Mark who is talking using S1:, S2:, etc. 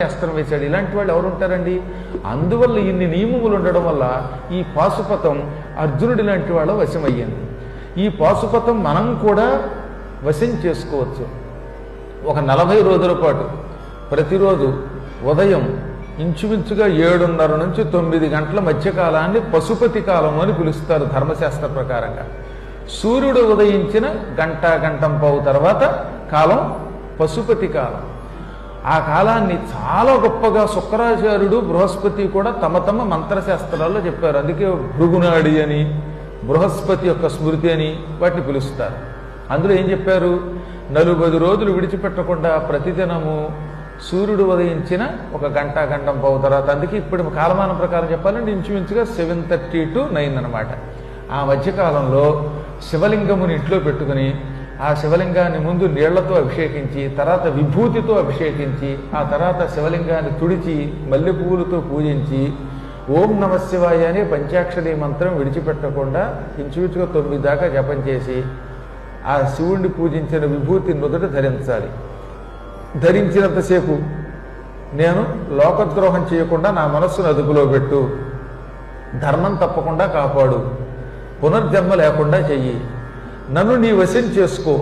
S1: అస్త్రం వేశాడు. ఇలాంటి వాళ్ళు ఎవరు ఉంటారండి? అందువల్ల ఇన్ని నియమములు ఉండడం వల్ల ఈ పాశుపతం అర్జునుడి లాంటి వాళ్ళ వశమయ్యింది. ఈ పాశుపతం మనం కూడా వశం చేసుకోవచ్చు. ఒక 40 రోజుల పాటు ప్రతిరోజు ఉదయం ఇంచుమించుగా 7:30 నుంచి 9 గంటల మధ్యకాలాన్ని పశుపతి కాలం అని పిలుస్తారు ధర్మశాస్త్ర ప్రకారంగా. సూర్యుడు ఉదయించిన గంటంపావు తర్వాత కాలం పశుపతి కాలం. ఆ కాలాన్ని చాలా గొప్పగా శుక్రాచార్యుడు బృహస్పతి కూడా తమ తమ మంత్రశాస్త్రాల్లో చెప్పారు. అందుకే భృగునాడి అని, బృహస్పతి యొక్క స్మృతి అని వాటిని పిలుస్తారు. అందులో ఏం చెప్పారు? 40 రోజులు విడిచిపెట్టకుండా ప్రతిదినము సూర్యుడు ఉదయించిన ఒక గంటంపావు తర్వాత, అందుకే ఇప్పుడు కాలమానం ప్రకారం చెప్పాలంటే ఇంచుమించుగా 7:30 to 9 అనమాట. ఆ మధ్యకాలంలో శివలింగముని ఇంట్లో పెట్టుకుని ఆ శివలింగాన్ని ముందు నీళ్లతో అభిషేకించి, తర్వాత విభూతితో అభిషేకించి, ఆ తర్వాత శివలింగాన్ని తుడిచి మల్లె పువ్వులతో పూజించి ఓం నమశివాయ అనే పంచాక్షరి మంత్రం విడిచిపెట్టకుండా ఇంచుమించుగా 9 దాకా జపం చేసి ఆ శివుణ్ణి పూజించిన విభూతి నుదుట ధరించాలి. ధరించినంతసేపు నేను లోకద్రోహం చేయకుండా నా మనస్సును అదుపులో పెట్టు, ధర్మం తప్పకుండా కాపాడు, పునర్జన్మ లేకుండా చెయ్యి, నన్ను నీ వశం చేసుకో